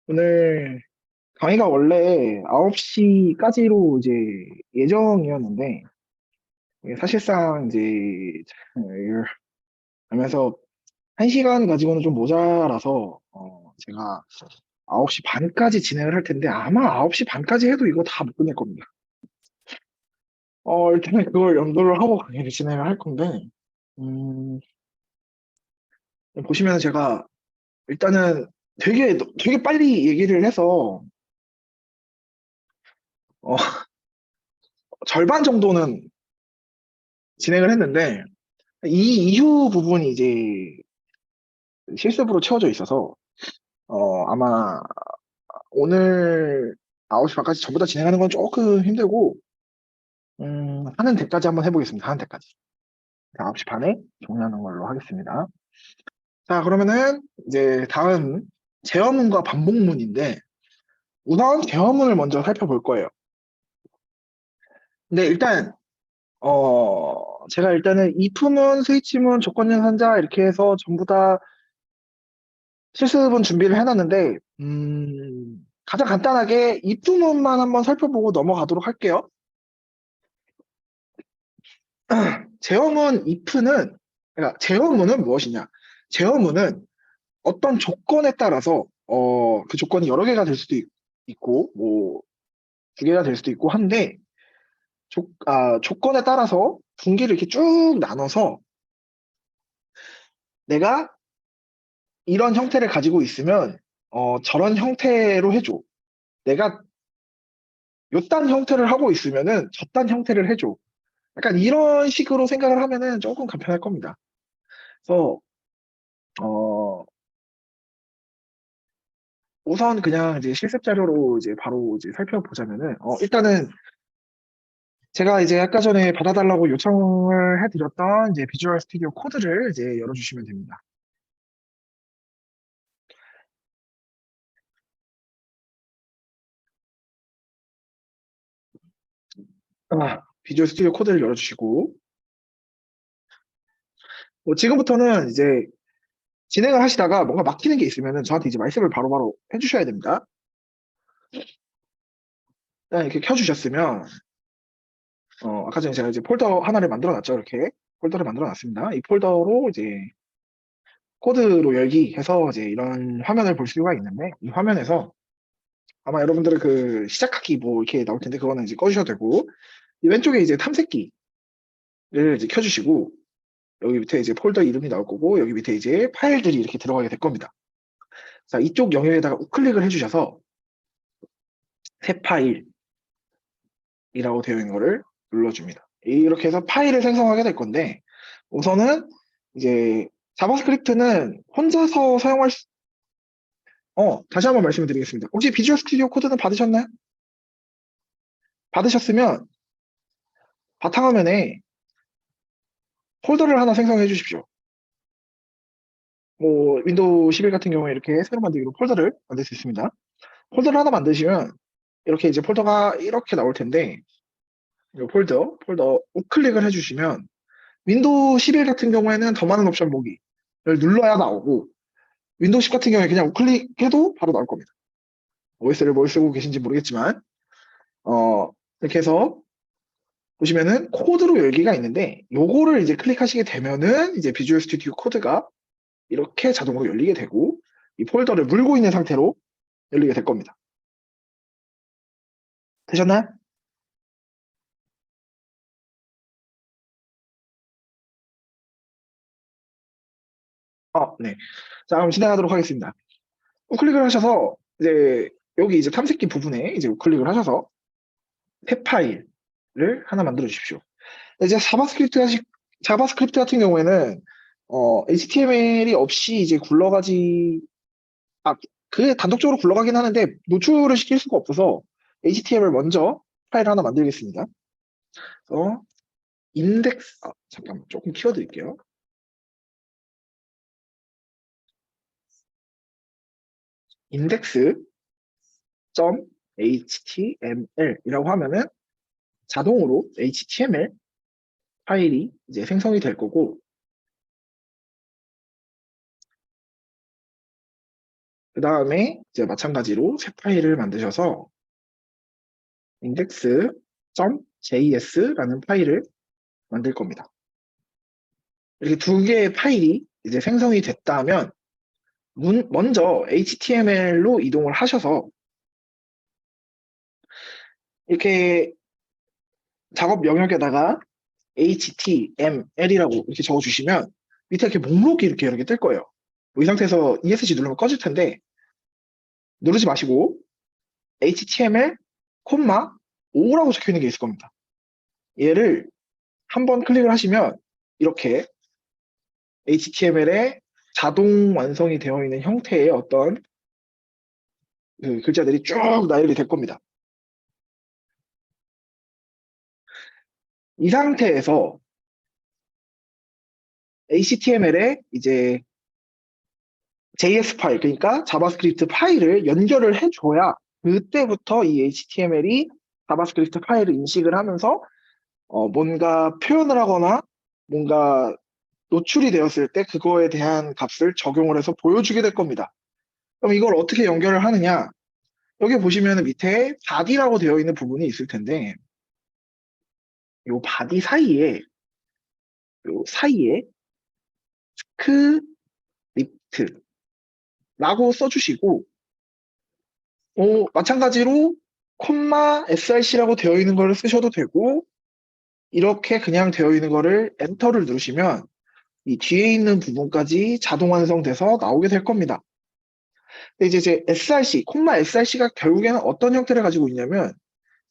오늘 강의가 원래 9시까지로 이제 예정이었는데, 이게 사실상 이제 이걸 하면서 1시간 가지고는 좀 모자라서, 제가 9시 반까지 진행을 할 텐데, 아마 9시 반까지 해도 이거 다 못 끝낼 겁니다. 일단은 그걸 염두를 하고 강의를 진행을 할 건데, 음, 보시면 제가 일단은 되게 빨리 얘기를 해서, 어, 절반 정도는 진행을 했는데, 이 이후 부분이 이제 실습으로 채워져 있어서 아마 오늘 9시 반까지 전부 다 진행하는 건 조금 힘들고 하는 데까지 한번 해보겠습니다. 하는 데까지. 9시 반에 종료하는 걸로 하겠습니다. 자, 그러면은 이제 다음 제어문과 반복문인데 우선 제어문을 먼저 살펴볼 거예요. 근데 일단 제가 일단은 if문, 스위치문, 조건연산자 이렇게 해서 전부 다 실습은 준비를 해놨는데, 가장 간단하게 이 부분만 한번 살펴보고 넘어가도록 할게요. 제어문 if는, 그러니까 제어문은 무엇이냐? 제어문은 어떤 조건에 따라서, 그 조건이 여러 개가 될 수도 있고, 뭐, 두 개가 될 수도 있고 한데, 조건에 따라서 분기를 이렇게 쭉 나눠서 내가 이런 형태를 가지고 있으면, 저런 형태로 해줘. 내가 요딴 형태를 하고 있으면은 저딴 형태를 해줘. 약간 이런 식으로 생각을 하면은 조금 간편할 겁니다. 그래서 어, 우선 그냥 이제 실습 자료로 이제 바로 이제 살펴보자면은 일단은 제가 이제 아까 전에 받아달라고 요청을 해드렸던 이제 비주얼 스튜디오 코드를 이제 열어주시면 됩니다. 비주얼 스튜디오 코드를 열어주시고 뭐 지금부터는 이제 진행을 하시다가 뭔가 막히는 게 있으면은 저한테 이제 말씀을 바로바로 해주셔야 됩니다. 일단 이렇게 켜주셨으면 아까 전에 제가 이제 폴더 하나를 만들어 놨죠. 이렇게 폴더를 만들어 놨습니다. 이 폴더로 이제 코드로 열기 해서 이제 이런 화면을 볼 수가 있는데 이 화면에서 아마 여러분들은 그 시작하기 뭐 이렇게 나올 텐데 그거는 이제 꺼주셔도 되고 이 왼쪽에 이제 탐색기를 이제 켜주시고 여기 밑에 이제 폴더 이름이 나올 거고 여기 밑에 이제 파일들이 이렇게 들어가게 될 겁니다. 자, 이쪽 영역에다가 우클릭을 해주셔서 새 파일이라고 되어 있는 거를 눌러줍니다. 이렇게 해서 파일을 생성하게 될 건데 우선은 이제 자바스크립트는 혼자서 사용할 수, 다시 한번 말씀을 드리겠습니다. 혹시 비주얼 스튜디오 코드는 받으셨나요? 받으셨으면 바탕화면에 폴더를 하나 생성해 주십시오. 뭐 윈도우 11 같은 경우에 이렇게 새로 만들기로 폴더를 만들 수 있습니다. 폴더를 하나 만드시면 이렇게 이제 폴더가 이렇게 나올 텐데 이 폴더 우클릭을 해주시면 윈도우 11 같은 경우에는 더 많은 옵션 보기를 눌러야 나오고 윈도우 10 같은 경우에 그냥 우클릭해도 바로 나올 겁니다. OS를 뭘 쓰고 계신지 모르겠지만 이렇게 해서 보시면은 코드로 열기가 있는데 요거를 이제 클릭하시게 되면은 이제 비주얼 스튜디오 코드가 이렇게 자동으로 열리게 되고 이 폴더를 물고 있는 상태로 열리게 될 겁니다. 되셨나요? 네. 자, 그럼 진행하도록 하겠습니다. 우클릭을 하셔서 이제 여기 이제 탐색기 부분에 이제 우클릭을 하셔서 탭 파일을 하나 만들어 주십시오. 이제 자바스크립트 같은 경우에는 HTML이 없이 이제 굴러가지 아, 그게 단독적으로 굴러가긴 하는데 노출을 시킬 수가 없어서 HTML 먼저 파일 하나 만들겠습니다. 그래서 잠깐만 조금 키워드릴게요. index.html이라고 하면은 자동으로 HTML 파일이 이제 생성이 될 거고 그 다음에 이제 마찬가지로 새 파일을 만드셔서 index.js라는 파일을 만들 겁니다. 이렇게 두 개의 파일이 이제 생성이 됐다면 먼저 HTML로 이동을 하셔서 이렇게 작업 영역에다가 HTML이라고 이렇게 적어주시면 밑에 이렇게 목록이 이렇게 여러 개 뜰 거예요. 뭐이 상태에서 ESC 누르면 꺼질 텐데 누르지 마시고 HTML, 콤마, 5라고 적혀 있는 게 있을 겁니다. 얘를 한번 클릭을 하시면 이렇게 HTML에 자동 완성이 되어 있는 형태의 어떤 그 글자들이 쭉 나열이 될 겁니다. 이 상태에서 HTML에 이제 JS 파일, 그러니까 자바스크립트 파일을 연결을 해줘야 그때부터 이 HTML이 자바스크립트 파일을 인식을 하면서 뭔가 표현을 하거나 뭔가 노출이 되었을 때 그거에 대한 값을 적용을 해서 보여주게 될 겁니다. 그럼 이걸 어떻게 연결을 하느냐? 여기 보시면 밑에 body라고 되어 있는 부분이 있을 텐데 이 body 사이에 스크립트라고 써주시고 마찬가지로 콤마 src라고 되어 있는 거를 쓰셔도 되고 이렇게 그냥 되어 있는 거를 엔터를 누르시면 이 뒤에 있는 부분까지 자동 완성돼서 나오게 될 겁니다. 근데 이제 src, 콤마 src가 결국에는 어떤 형태를 가지고 있냐면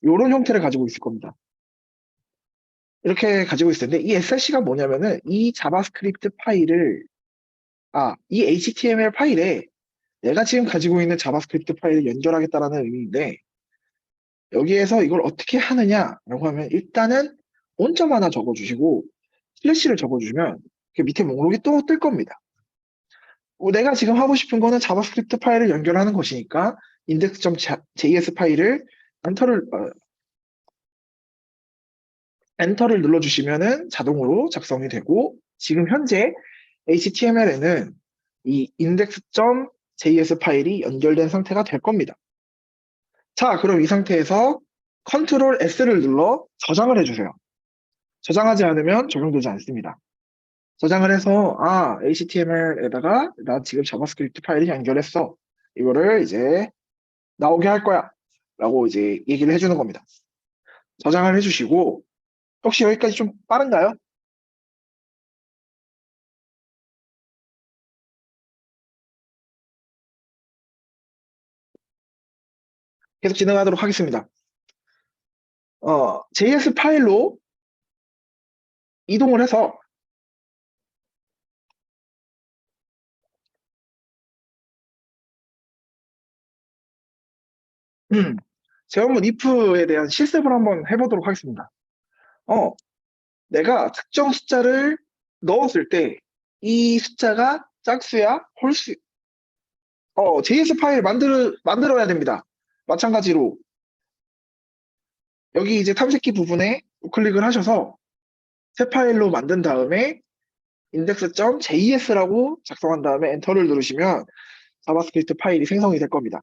이런 형태를 가지고 있을 겁니다. 이렇게 가지고 있을 텐데 이 src가 뭐냐면은 이 자바스크립트 파일을 이 HTML 파일에 내가 지금 가지고 있는 자바스크립트 파일을 연결하겠다라는 의미인데 여기에서 이걸 어떻게 하느냐라고 하면 일단은 원점 하나 적어주시고 슬래시를 적어주면 밑에 목록이 또 뜰 겁니다. 내가 지금 하고 싶은 거는 자바스크립트 파일을 연결하는 것이니까 index.js 파일을 엔터를 눌러주시면은 자동으로 작성이 되고 지금 현재 HTML에는 이 index.js 파일이 연결된 상태가 될 겁니다. 자, 그럼 이 상태에서 Ctrl S를 눌러 저장을 해주세요. 저장하지 않으면 적용되지 않습니다. 저장을 해서 HTML에다가 나 지금 자바스크립트 파일이 연결했어. 이거를 이제 나오게 할 거야. 라고 이제 얘기를 해주는 겁니다. 저장을 해주시고 혹시 여기까지 좀 빠른가요? 계속 진행하도록 하겠습니다. JS 파일로 이동을 해서 제가 한번 if에 대한 실습을 한번 해보도록 하겠습니다. 내가 특정 숫자를 넣었을 때 이 숫자가 짝수야, 홀수, JS 파일 만들어야 됩니다. 마찬가지로 여기 이제 탐색기 부분에 우클릭을 하셔서 새 파일로 만든 다음에 index.js라고 작성한 다음에 엔터를 누르시면 자바스크립트 파일이 생성이 될 겁니다.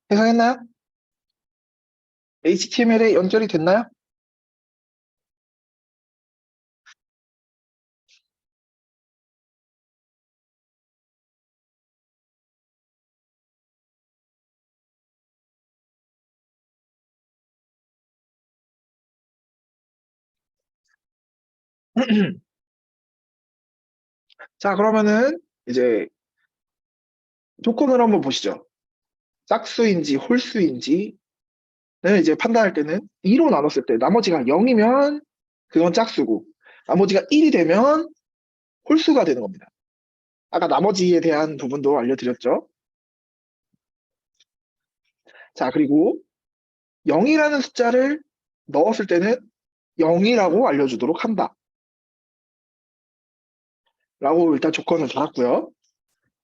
생성했나요? HTML에 연결이 됐나요? 자, 그러면은 이제 조건을 한번 보시죠. 짝수인지 홀수인지는 이제 판단할 때는 2로 나눴을 때 나머지가 0이면 그건 짝수고 나머지가 1이 되면 홀수가 되는 겁니다. 아까 나머지에 대한 부분도 알려드렸죠. 자, 그리고 0이라는 숫자를 넣었을 때는 0이라고 알려주도록 한다. 라고 일단 조건을 달았고요.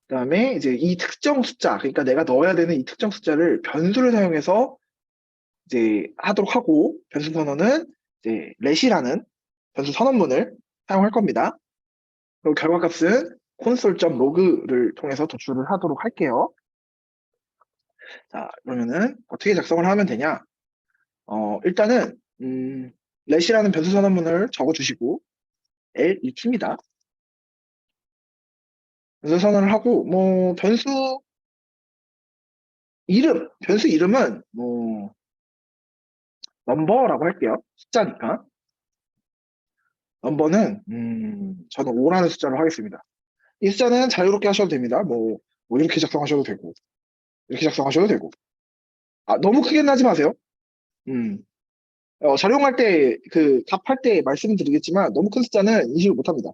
그다음에 이제 이 특정 숫자, 그러니까 내가 넣어야 되는 이 특정 숫자를 변수를 사용해서 이제 하도록 하고, 변수 선언은 이제 let이라는 변수 선언문을 사용할 겁니다. 그리고 결과값은 console.log를 통해서 도출을 하도록 할게요. 자, 그러면은 어떻게 작성을 하면 되냐? 일단은 let이라는 변수 선언문을 적어주시고 let입니다. 변수 선언을 하고 뭐 변수 이름은 뭐 넘버라고 할게요. 숫자니까. 넘버는 저는 5라는 숫자로 하겠습니다. 이 숫자는 자유롭게 하셔도 됩니다. 뭐 이렇게 작성하셔도 되고 이렇게 작성하셔도 되고. 아, 너무 크게 나지 마세요. 음, 자료용할 때 답할 때 말씀드리겠지만 너무 큰 숫자는 인식을 못합니다.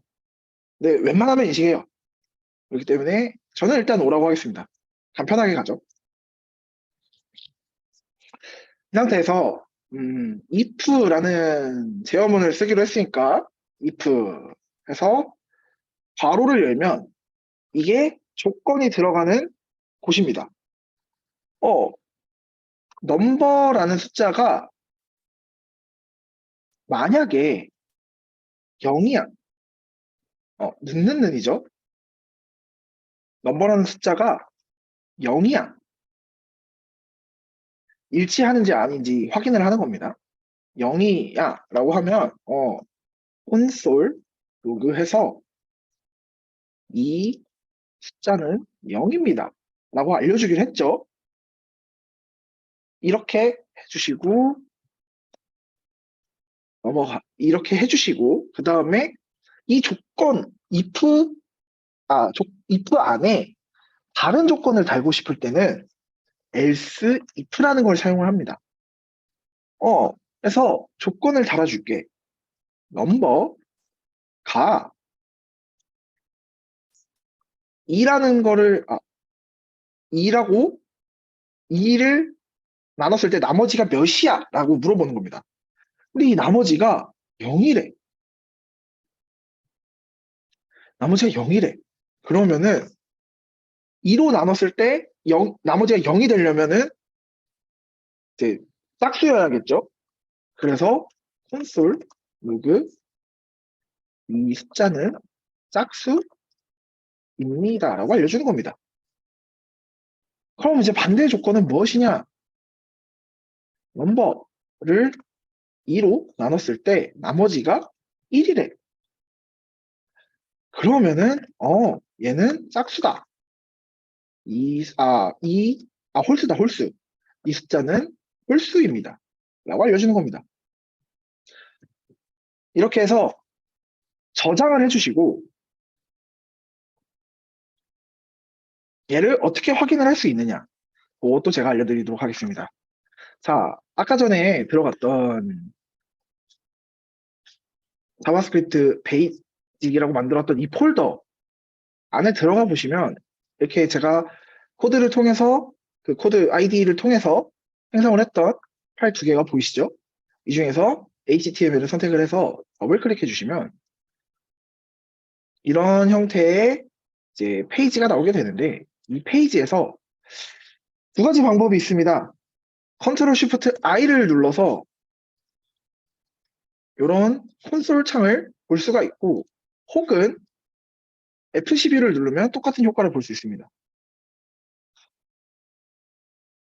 네, 웬만하면 인식해요. 그렇기 때문에 저는 일단 5라고 하겠습니다. 간편하게 가죠. 이 상태에서 if라는 제어문을 쓰기로 했으니까 if 해서 괄호를 열면 이게 조건이 들어가는 곳입니다. 넘버라는 숫자가 만약에 0이야. 는이죠. 넘버라는 숫자가 0이야. 일치하는지 아닌지 확인을 하는 겁니다. 0이야 라고 하면 콘솔 로그 해서 이 숫자는 0입니다. 라고 알려주긴 했죠. 이렇게 해주시고 이렇게 해주시고 그 다음에 이 조건 if 안에 다른 조건을 달고 싶을 때는 else if라는 걸 사용을 합니다. 그래서 조건을 달아줄게. 넘버가 2라는 거를 2라고 2를 나눴을 때 나머지가 몇이야? 라고 물어보는 겁니다. 근데 이 나머지가 0이래. 나머지가 0이래. 그러면은 2로 나눴을 때 나머지가 0이 되려면은 이제 짝수여야겠죠? 그래서 콘솔 로그 이 숫자는 짝수입니다. 라고 알려주는 겁니다. 그럼 이제 반대 조건은 무엇이냐? 넘버를 2로 나눴을 때 나머지가 1이래. 그러면은 얘는 짝수다. 홀수다, 홀수. 이 숫자는 홀수입니다. 라고 알려주는 겁니다. 이렇게 해서 저장을 해주시고 얘를 어떻게 확인을 할 수 있느냐, 그것도 제가 알려드리도록 하겠습니다. 자, 아까 전에 들어갔던 자바스크립트 베이직이라고 만들었던 이 폴더 안에 들어가 보시면 이렇게 제가 코드를 통해서 그 코드 아이디를 통해서 생성을 했던 파일 두 개가 보이시죠? 이 중에서 HTML을 선택을 해서 더블 클릭해 주시면 이런 형태의 이제 페이지가 나오게 되는데, 이 페이지에서 두 가지 방법이 있습니다. 컨트롤 쉬프트 I를 눌러서 이런 콘솔 창을 볼 수가 있고, 혹은 F12를 누르면 똑같은 효과를 볼 수 있습니다.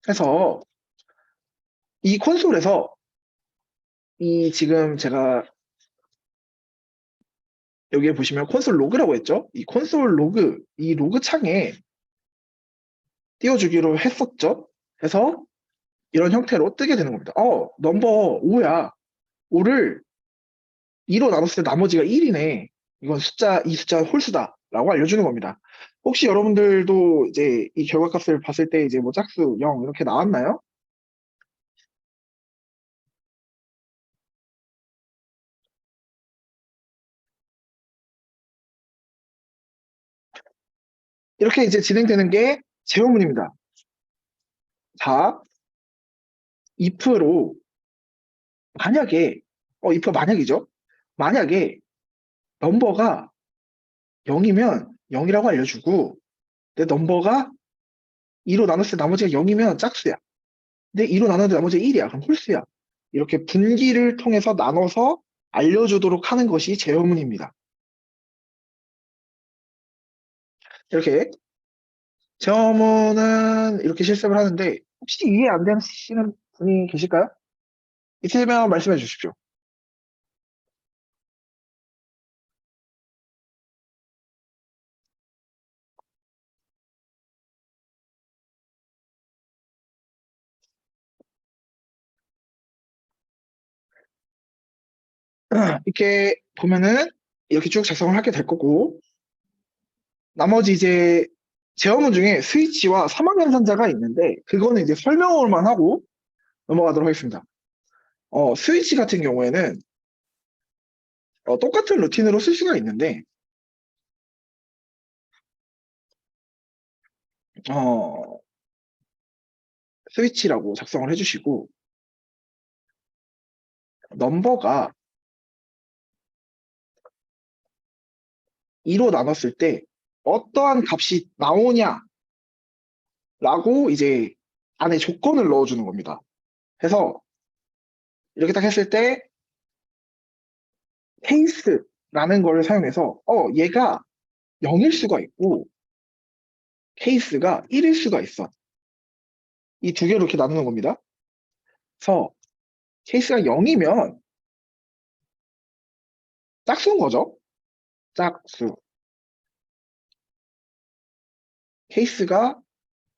그래서 이 콘솔에서 지금 제가 여기에 보시면 콘솔 로그라고 했죠? 이 콘솔 로그, 이 로그 창에 띄워주기로 했었죠? 그래서 이런 형태로 뜨게 되는 겁니다. 넘버 5야. 5를 2로 나눴을 때 나머지가 1이네. 이 숫자 홀수다. 라고 알려주는 겁니다. 혹시 여러분들도 이제 이 결과값을 봤을 때 이제 뭐 짝수 0 이렇게 나왔나요? 이렇게 이제 진행되는 게 제어문입니다. 자, if로 만약에, if 만약이죠? 만약에 넘버가 0이면 0이라고 알려주고, 내 넘버가 2로 나눴을 때 나머지가 0이면 짝수야. 근데 2로 나눴는데 나머지가 1이야. 그럼 홀수야. 이렇게 분기를 통해서 나눠서 알려주도록 하는 것이 제어문입니다. 이렇게 제어문은 이렇게 실습을 하는데 혹시 이해 안 되시는 분이 계실까요? 있으면 말씀해 주십시오. 이렇게 보면은 이렇게 쭉 작성을 하게 될 거고 나머지 이제 제어문 중에 스위치와 사막연산자가 있는데 그거는 이제 설명을만 하고 넘어가도록 하겠습니다. 스위치 같은 경우에는 똑같은 루틴으로 쓸 수가 있는데 어, 스위치라고 작성을 해주시고 넘버가 2로 나눴을 때 어떠한 값이 나오냐라고 이제 안에 조건을 넣어주는 겁니다. 그래서 이렇게 딱 했을 때 케이스라는 걸 사용해서 얘가 0일 수가 있고 케이스가 1일 수가 있어. 이 두 개로 이렇게 나누는 겁니다. 그래서 케이스가 0이면 짝수인 거죠. 짝수. 케이스가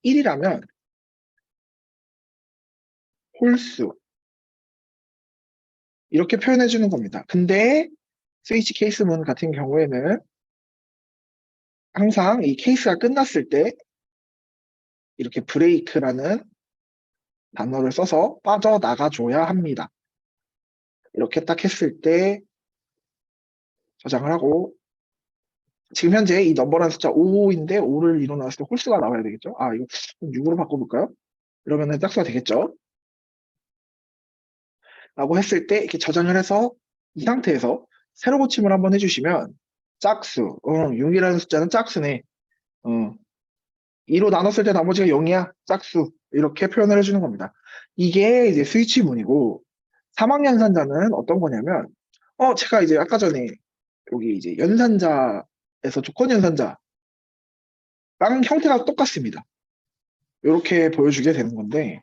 1이라면 홀수. 이렇게 표현해 주는 겁니다. 근데 스위치 케이스문 같은 경우에는 항상 이 케이스가 끝났을 때 이렇게 브레이크라는 단어를 써서 빠져나가 줘야 합니다. 이렇게 딱 했을 때 저장을 하고 지금 현재 이 넘버라는 숫자 5인데 5를 이뤄 나왔을 때 홀수가 나와야 되겠죠? 이거 6으로 바꿔볼까요? 이러면은 짝수가 되겠죠? 라고 했을 때 이렇게 저장을 해서 이 상태에서 세로 고침을 한번 해주시면 짝수, 6이라는 숫자는 짝수네. 2로 나눴을 때 나머지가 0이야. 짝수. 이렇게 표현을 해주는 겁니다. 이게 이제 스위치문이고 사막연산자는 어떤 거냐면 제가 이제 아까 전에 여기 이제 연산자에서 조건연산자랑 형태가 똑같습니다. 이렇게 보여주게 되는 건데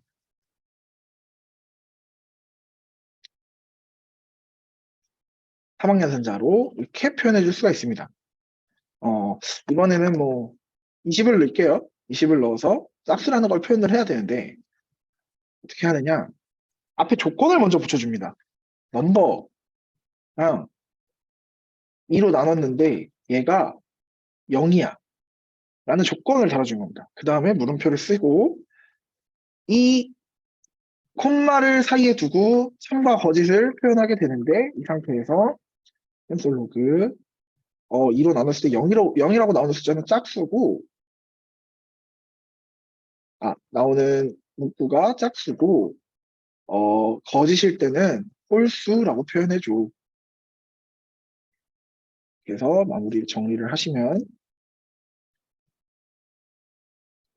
사막연산자로 이렇게 표현해 줄 수가 있습니다. 이번에는 뭐 20을 넣을게요. 20을 넣어서 짝수라는 걸 표현을 해야 되는데 어떻게 하느냐 앞에 조건을 먼저 붙여줍니다. 넘버랑 2로 나눴는데 얘가 0이야 라는 조건을 달아준 겁니다. 그 다음에 물음표를 쓰고 이 콤마를 사이에 두고 참과 거짓을 표현하게 되는데 이 상태에서 펜솔 로그 2로 나눴을 때 0이라고 나오는 숫자는 짝수고 나오는 문구가 짝수고 거짓일 때는 홀수라고 표현해줘. 그래서 마무리 정리를 하시면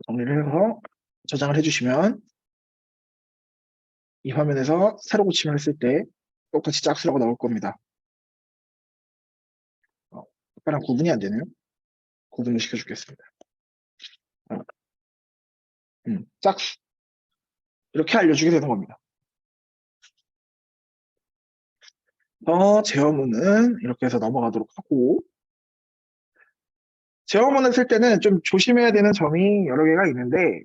정리를 해서 저장을 해주시면 이 화면에서 세로 고침을 했을 때 똑같이 짝수라고 나올 겁니다. 아까랑 구분이 안 되네요. 구분을 시켜주겠습니다. 짝수. 이렇게 알려주게 되는 겁니다. 제어문은 이렇게 해서 넘어가도록 하고 제어문을 쓸 때는 좀 조심해야 되는 점이 여러 개가 있는데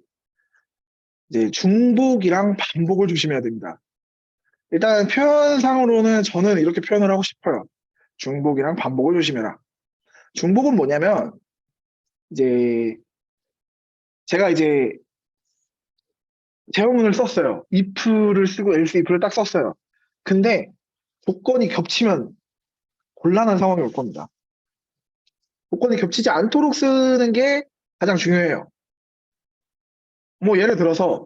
이제 중복이랑 반복을 조심해야 됩니다. 일단 표현상으로는 저는 이렇게 표현을 하고 싶어요. 중복이랑 반복을 조심해라. 중복은 뭐냐면 이제 제가 이제 제어문을 썼어요. if를 쓰고 else if를 딱 썼어요. 근데 조건이 겹치면 곤란한 상황이 올 겁니다. 조건이 겹치지 않도록 쓰는 게 가장 중요해요. 뭐 예를 들어서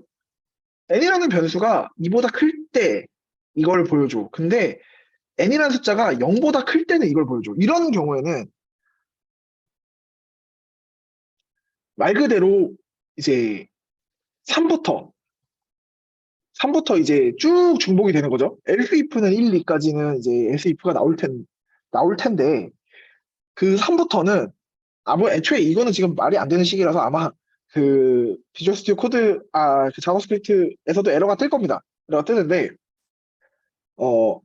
n이라는 변수가 2보다 클 때 이걸 보여줘. 근데 n이라는 숫자가 0보다 클 때는 이걸 보여줘. 이런 경우에는 말 그대로 이제 3부터 이제 쭉 중복이 되는 거죠. else if는 1, 2까지는 이제 else if가 나올 텐데, 그 3부터는, 뭐 애초에 이거는 지금 말이 안 되는 식이라서 아마 그 비주얼 스튜디오 코드, 그 자바스크립트에서도 에러가 뜰 겁니다. 에러가 뜨는데, 어,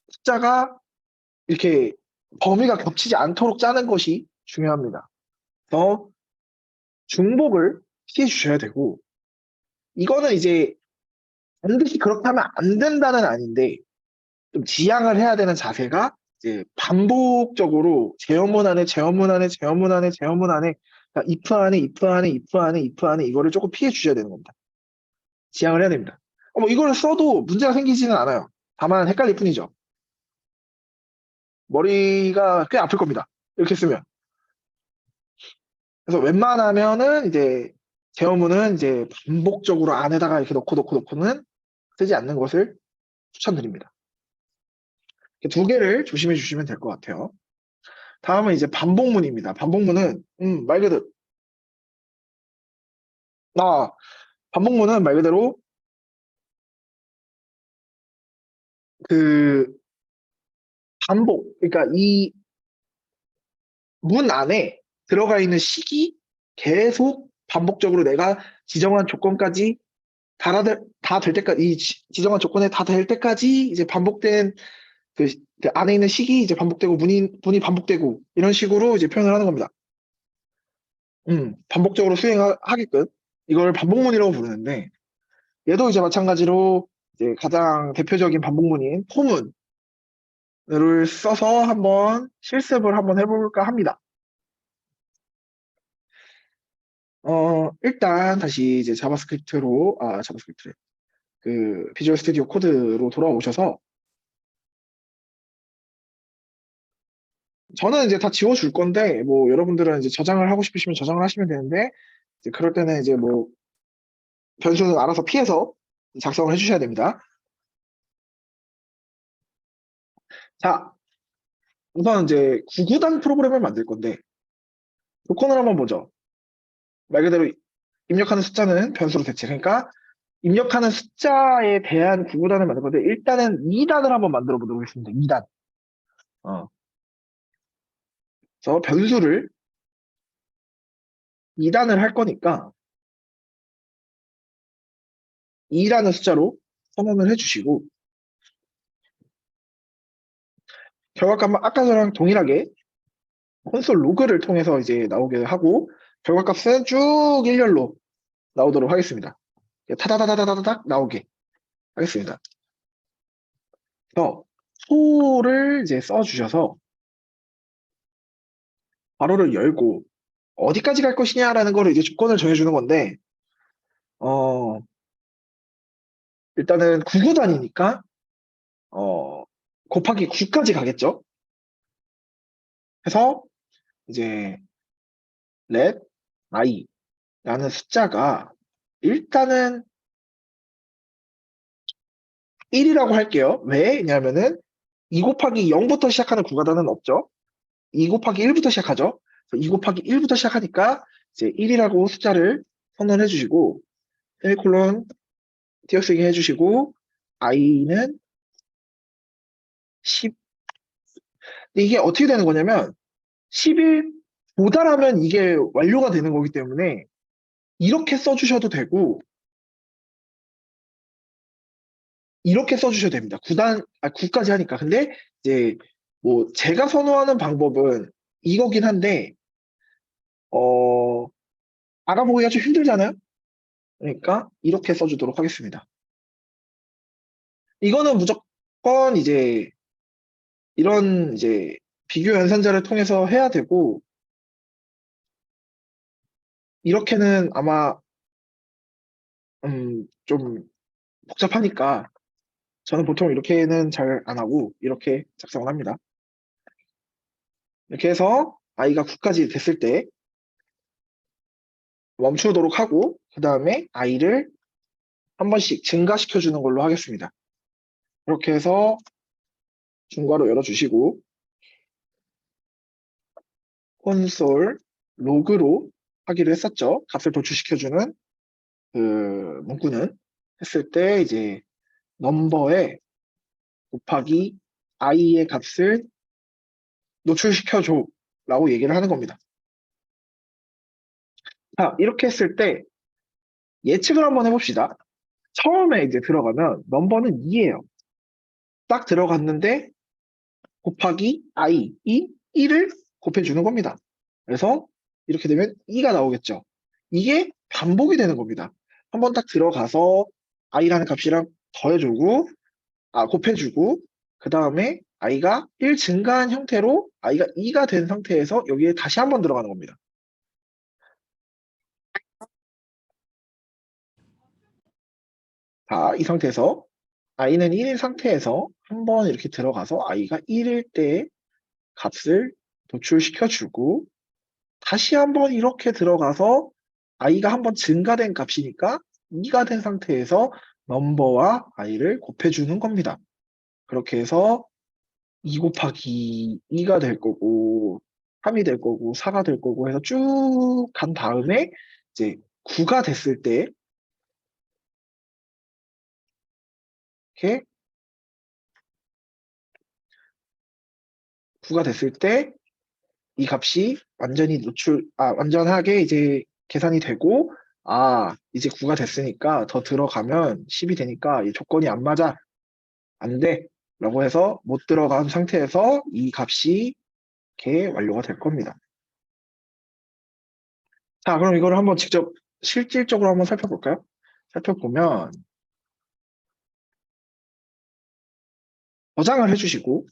숫자가 이렇게 범위가 겹치지 않도록 짜는 것이 중요합니다. 그래서 중복을 피해 주셔야 되고, 이거는 이제 반드시 그렇게 하면 안 된다는 아닌데, 좀 지양을 해야 되는 자세가 이제 반복적으로 재현문 안에 재현문 안에 재현문 안에 재현문 안에 그러니까 if 안에 if 안에 if 안에 if 안에 이거를 조금 피해 주셔야 되는 겁니다. 지양을 해야 됩니다. 뭐 이거를 써도 문제가 생기지는 않아요. 다만 헷갈릴 뿐이죠. 머리가 꽤 아플 겁니다. 이렇게 쓰면. 그래서 웬만하면은 이제 재현문은 이제 반복적으로 안에다가 이렇게 넣고는 쓰지 않는 것을 추천드립니다. 두 개를 조심해 주시면 될 것 같아요. 다음은 이제 반복문입니다. 반복문은 말 그대로 아 반복문은 말 그대로 그 반복 그러니까 이 문 안에 들어가 있는 식이 계속 반복적으로 내가 지정한 조건까지 다 될 때까지 지정한 조건에 다 될 때까지 이제 반복된 그 안에 있는 식이 이제 반복되고 문이 반복되고 이런 식으로 이제 표현을 하는 겁니다. 반복적으로 수행하게끔 이걸 반복문이라고 부르는데 얘도 이제 마찬가지로 이제 가장 대표적인 반복문인 포문을 써서 한번 실습을 한번 해볼까 합니다. 일단 다시 이제 자바스크립트래. 그 비주얼 스튜디오 코드로 돌아오셔서 저는 이제 다 지워줄 건데 뭐 여러분들은 이제 저장을 하고 싶으시면 저장을 하시면 되는데 이제 그럴 때는 이제 뭐 변수는 알아서 피해서 작성을 해주셔야 됩니다. 자, 우선 이제 구구단 프로그램을 만들 건데 조건을 한번 보죠. 말 그대로 입력하는 숫자는 변수로 대체. 그러니까 입력하는 숫자에 대한 구구단을 만들 건데 일단은 2단을 한번 만들어 보도록 하겠습니다. 2단. 어. 그래서 변수를 2단을 할 거니까 2라는 숫자로 선언을 해주시고 결과값은 아까 전랑 동일하게 콘솔 로그를 통해서 이제 나오게 하고 결과값은 쭉 일렬로 나오도록 하겠습니다. 타다다다다닥 나오게 하겠습니다. 그래서 소를 이제 써주셔서 괄호를 열고 어디까지 갈 것이냐라는 거를 이제 조건을 정해주는 건데 어 일단은 9구단이니까 곱하기 9까지 가겠죠. 해서 이제 let i라는 숫자가 일단은 1이라고 할게요. 왜냐면은 2 곱하기 0부터 시작하는 구가단은 없죠. 2 곱하기 1부터 시작하죠. 2 곱하기 1부터 시작하니까 이제 1이라고 숫자를 선언해 주시고 세미콜론 띄어쓰기 해주시고 i는 10. 이게 어떻게 되는 거냐면 10일 도달하면 이게 완료가 되는 거기 때문에 이렇게 써주셔도 되고 이렇게 써주셔도 됩니다. 9까지 하니까. 근데 이제 뭐 제가 선호하는 방법은 이거긴 한데 어 알아보기가 좀 힘들잖아요. 그러니까 이렇게 써주도록 하겠습니다. 이거는 무조건 이제 이런 이제 비교 연산자를 통해서 해야 되고 이렇게는 아마 좀 복잡하니까 저는 보통 이렇게는 잘 안 하고 이렇게 작성을 합니다. 이렇게 해서 i가 9까지 됐을 때 멈추도록 하고 그 다음에 i를 한 번씩 증가시켜 주는 걸로 하겠습니다. 이렇게 해서 중괄호 열어주시고 콘솔 로그로 하기로 했었죠. 값을 도출시켜주는 그 문구는 했을 때 이제 넘버에 곱하기 i의 값을 노출시켜줘 라고 얘기를 하는 겁니다. 자, 이렇게 했을 때 예측을 한번 해봅시다. 처음에 이제 들어가면 넘버는 2예요. 딱 들어갔는데 곱하기 i, 이 1을 곱해주는 겁니다. 그래서 이렇게 되면 2가 나오겠죠. 이게 반복이 되는 겁니다. 한번 딱 들어가서 i라는 값이랑 더해주고, 곱해주고, 그 다음에 i가 1 증가한 형태로 i가 2가 된 상태에서 여기에 다시 한번 들어가는 겁니다. 자, 이 상태에서 i는 1인 상태에서 한번 이렇게 들어가서 i가 1일 때 값을 도출시켜주고, 다시 한번 이렇게 들어가서 i가 한번 증가된 값이니까 2가 된 상태에서 넘버와 i를 곱해주는 겁니다. 그렇게 해서 2 곱하기 2가 될 거고 3이 될 거고 4가 될 거고 해서 쭉 간 다음에 이제 9가 됐을 때 이렇게 9가 됐을 때 이 값이 완전히 완전하게 이제 계산이 되고, 이제 9가 됐으니까 더 들어가면 10이 되니까 이 조건이 안 맞아. 안 돼. 라고 해서 못 들어간 상태에서 이 값이 이렇게 완료가 될 겁니다. 자, 그럼 이거를 한번 직접 실질적으로 한번 살펴볼까요? 살펴보면 저장을 해주시고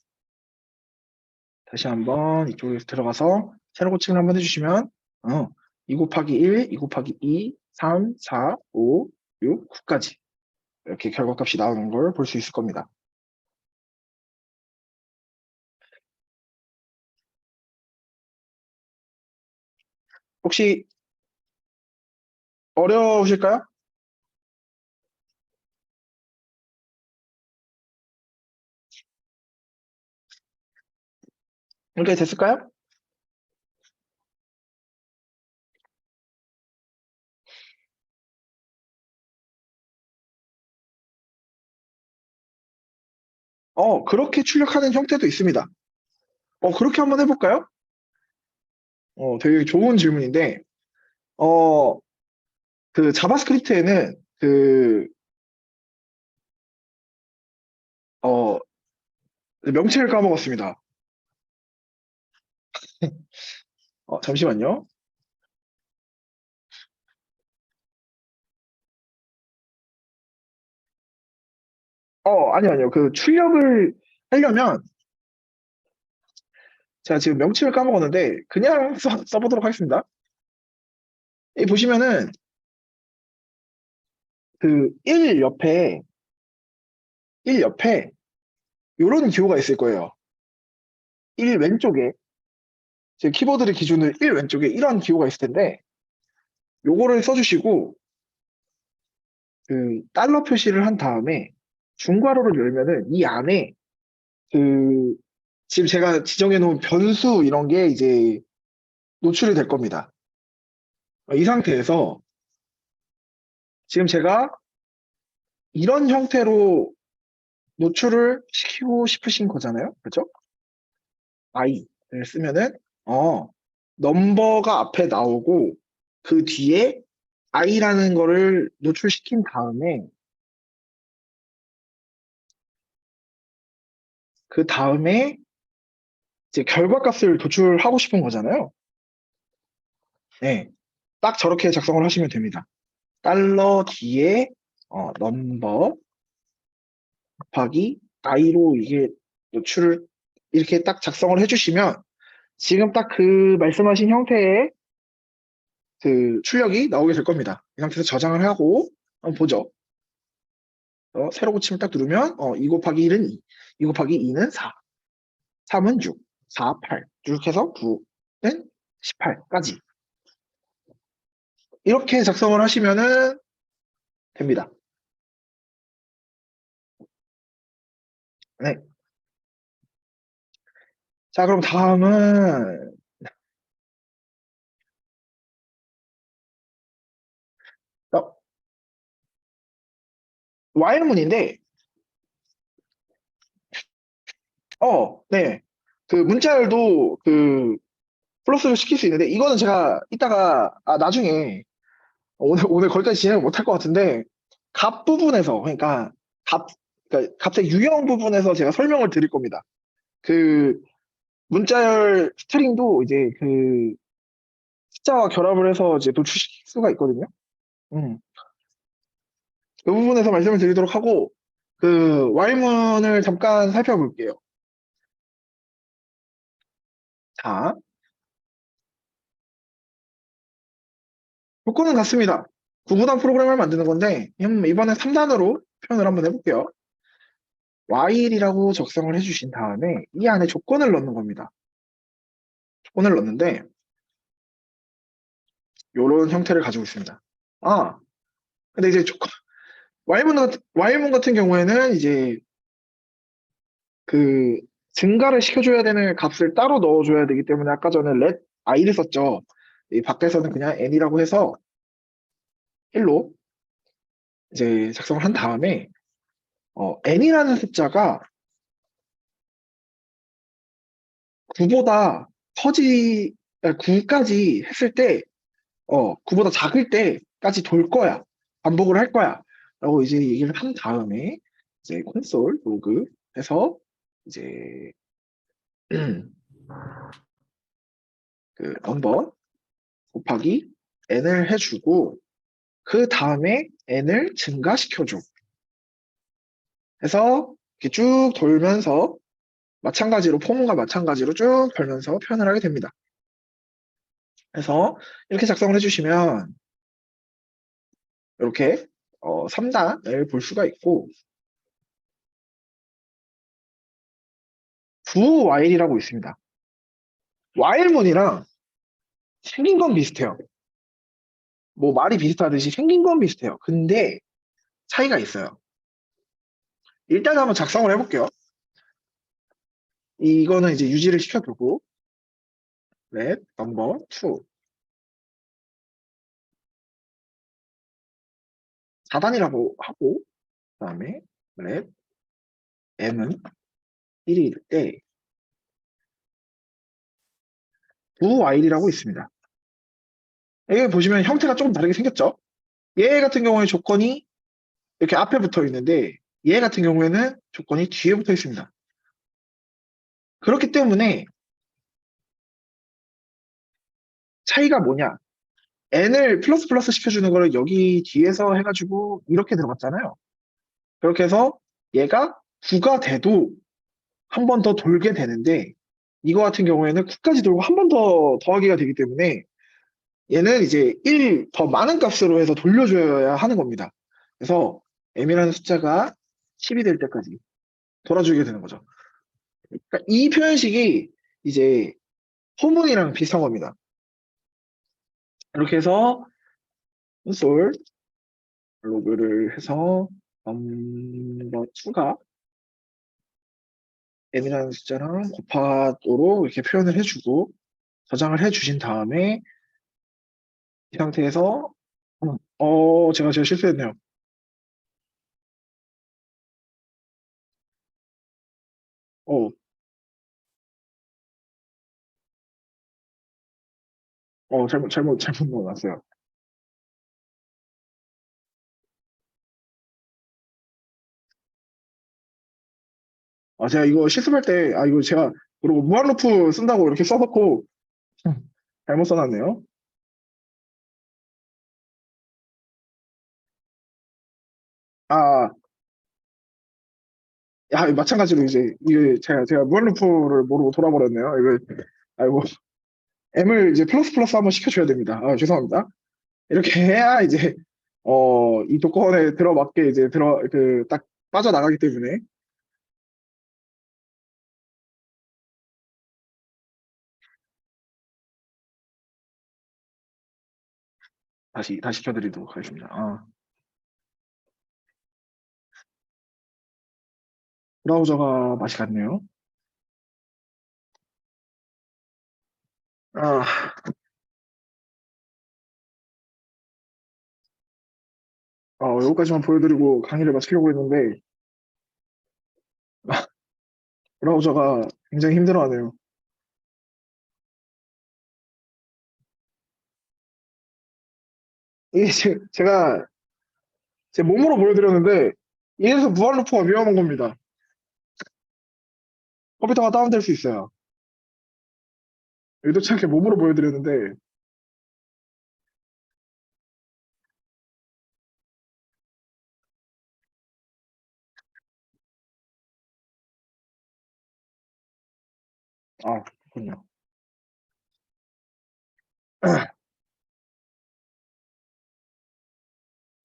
다시 한번 이쪽에 들어가서 세로 고침을 한번 해주시면 2 곱하기 1, 2 곱하기 2, 3, 4, 5, 6, 9까지 이렇게 결과값이 나오는 걸 볼 수 있을 겁니다. 혹시 어려우실까요? 이렇게 됐을까요? 그렇게 출력하는 형태도 있습니다. 그렇게 한번 해볼까요? 되게 좋은 질문인데, 어, 그 자바스크립트에는 어, 명칭을 까먹었습니다. 잠시만요. 아니요. 그 출력을 하려면 제가 지금 명칭을 까먹었는데 그냥 써보도록 하겠습니다. 여기 보시면은 그 1 옆에 이런 기호가 있을 거예요. 1 왼쪽에 제 키보드를 기준으로 1 왼쪽에 이런 기호가 있을 텐데 요거를 써주시고 그 달러 표시를 한 다음에 중괄호를 열면은 이 안에 그 지금 제가 지정해 놓은 변수 이런 게 이제 노출이 될 겁니다. 이 상태에서 지금 제가 이런 형태로 노출을 시키고 싶으신 거잖아요. 그렇죠? i를 쓰면은 어 넘버가 앞에 나오고 그 뒤에 i라는 거를 노출시킨 다음에 그 다음에 이제 결과값을 도출하고 싶은 거잖아요. 네. 딱 저렇게 작성을 하시면 됩니다. 달러 뒤에 넘버 곱하기 i로 이게 노출을 이렇게 딱 작성을 해주시면 지금 딱 그 말씀하신 형태의 그 출력이 나오게 될 겁니다. 이 상태에서 저장을 하고 한번 보죠. 세로 고침을 딱 누르면 2 곱하기 1은 2, 2 곱하기 2는 4, 3은 6, 4, 8, 쭉 해서 9는 18까지 이렇게 작성을 하시면은 됩니다. 네. 자, 그럼 다음은 와일문인데, 네. 그 문자열도 그 플러스를 시킬 수 있는데, 이거는 제가 이따가, 나중에, 오늘 거기까지 진행을 못할 것 같은데, 값 부분에서, 그러니까, 값, 그러니까 값의 유형 부분에서 제가 설명을 드릴 겁니다. 그, 문자열 스트링도 이제 그, 숫자와 결합을 해서 이제 도출시킬 수가 있거든요. 음. 그 부분에서 말씀을 드리도록 하고, 그, 와일문을 잠깐 살펴볼게요. 자, 조건은 같습니다. 구구단 프로그램을 만드는 건데, 이번엔 3단으로 표현을 한번 해볼게요. while이라고 작성을 해주신 다음에 이 안에 조건을 넣는 겁니다. 조건을 넣는데 이런 형태를 가지고 있습니다. 근데 이제 while문 같은 경우에는 이제 그 증가를 시켜줘야 되는 값을 따로 넣어줘야 되기 때문에 아까 전에 let i를 썼죠. 이 밖에서는 그냥 n이라고 해서 1로 이제 작성을 한 다음에 n이라는 숫자가 9보다 9까지 했을 때 9보다 작을 때까지 돌 거야. 반복을 할 거야. 라고 이제 얘기를 한 다음에, 이제 콘솔 로그 해서, 이제, 그 넘버 곱하기 n을 해주고, 그 다음에 n을 증가시켜줘. 해서, 이렇게 쭉 돌면서, 마찬가지로, 포문과 마찬가지로 쭉 돌면서 표현을 하게 됩니다. 그래서, 이렇게 작성을 해주시면, 이렇게, 3단을 볼 수가 있고, 부 while이라고 있습니다. while문이랑 생긴 건 비슷해요. 뭐 말이 비슷하듯이 생긴 건 비슷해요. 근데 차이가 있어요. 일단 한번 작성을 해볼게요. 이거는 이제 유지를 시켜두고 let number 2 4단이라고 하고 그다음에 let m은 1일 때 do while이라고 있습니다. 여기 보시면 형태가 조금 다르게 생겼죠? 얘 같은 경우에 조건이 이렇게 앞에 붙어 있는데 얘 같은 경우에는 조건이 뒤에 붙어 있습니다. 그렇기 때문에 차이가 뭐냐? n을 플러스 플러스 시켜주는 거를 여기 뒤에서 해가지고 이렇게 들어갔잖아요. 그렇게 해서 얘가 9가 돼도 한 번 더 돌게 되는데 이거 같은 경우에는 9까지 돌고 한 번 더 더하기가 되기 때문에 얘는 이제 1 더 많은 값으로 해서 돌려줘야 하는 겁니다. 그래서 m이라는 숫자가 10이 될 때까지 돌아주게 되는 거죠. 그러니까 이 표현식이 이제 포문이랑 비슷한 겁니다. 이렇게 해서 콘솔 로그를 해서 넘버 2가 n이라는 숫자랑 곱하도록 이렇게 표현을 해주고 저장을 해주신 다음에 이 상태에서 제가 실수했네요. 어, 잘못 넣어놨어요. 제가 이거 실습할 때, 이거 제가, 그리고 무한 루프 쓴다고 이렇게 써놓고, 잘못 써놨네요. 아, 마찬가지로 이제, 이게 제가 무한 루프를 모르고 돌아버렸네요. 이거, 아이고, M을 이제 플러스 플러스 한번 시켜줘야 됩니다. 죄송합니다. 이렇게 해야 이제, 이 조건에 들어맞게 이제 딱 빠져나가기 때문에, 다시 켜드리도록 하겠습니다. 브라우저가 맛이 갔네요. 아, 여기까지만 보여드리고 강의를 마치려고 했는데, 브라우저가 굉장히 힘들어하네요. 이게 제가 제 몸으로 보여드렸는데, 이래서 무한루프가 위험한 겁니다. 컴퓨터가 다운될 수 있어요. 의도치 않게 몸으로 보여드렸는데, 그렇군요.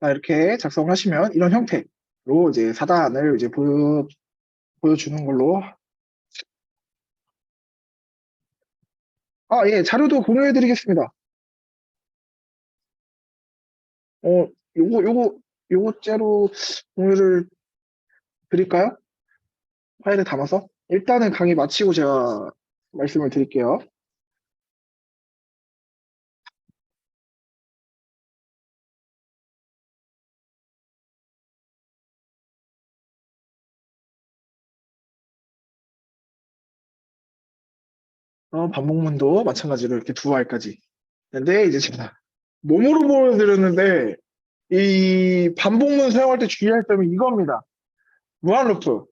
이렇게 작성하시면 이런 형태로 이제 사단을 이제 보여주는 걸로. 예, 자료도 공유해드리겠습니다. 어, 요거째로 공유를 드릴까요? 파일에 담아서? 일단은 강의 마치고 제가 말씀을 드릴게요. 반복문도 마찬가지로 이렇게 두 알까지. 근데 이제 제가 몸으로 보여드렸는데, 이 반복문 사용할 때 주의할 점이 이겁니다. 무한 루프.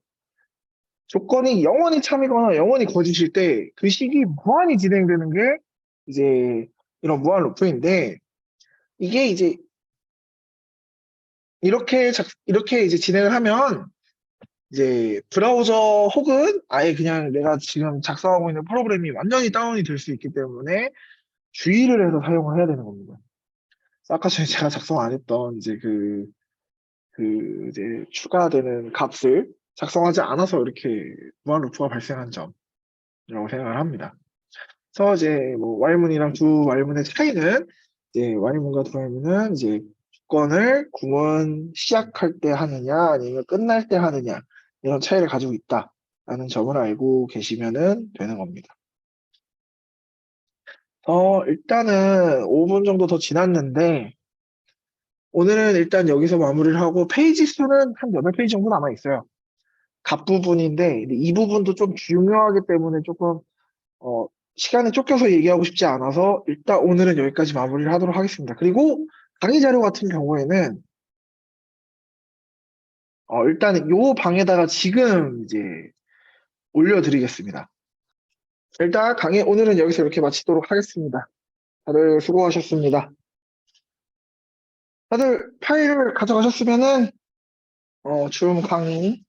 조건이 영원히 참이거나 영원히 거짓일 때 그 식이 무한히 진행되는 게 이제 이런 무한 루프인데, 이게 이제 이렇게 이제 진행을 하면 이제 브라우저 혹은 아예 그냥 내가 지금 작성하고 있는 프로그램이 완전히 다운이 될 수 있기 때문에 주의를 해서 사용을 해야 되는 겁니다. 아까 전에 제가 작성 안 했던 이제 이제 추가되는 값을 작성하지 않아서 이렇게 무한 루프가 발생한 점이라고 생각을 합니다. 그래서 이제 뭐 Y문이랑 두 Y문의 차이는 이제 Y문과 두 Y문은 이제 조건을 구문 시작할 때 하느냐 아니면 끝날 때 하느냐 이런 차이를 가지고 있다라는 점을 알고 계시면 되는 겁니다. 일단은 5분 정도 더 지났는데 오늘은 일단 여기서 마무리를 하고 페이지 수는 한 8페이지 정도 남아 있어요. 각 부분인데 이 부분도 좀 중요하기 때문에 조금 어, 시간에 쫓겨서 얘기하고 싶지 않아서 일단 오늘은 여기까지 마무리를 하도록 하겠습니다. 그리고 강의 자료 같은 경우에는 일단 요 방에다가 지금 이제 올려드리겠습니다. 일단 강의 오늘은 여기서 이렇게 마치도록 하겠습니다. 다들 수고하셨습니다. 다들 파일을 가져가셨으면은 줌 강의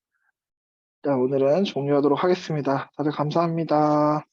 일단 오늘은 종료하도록 하겠습니다. 다들 감사합니다.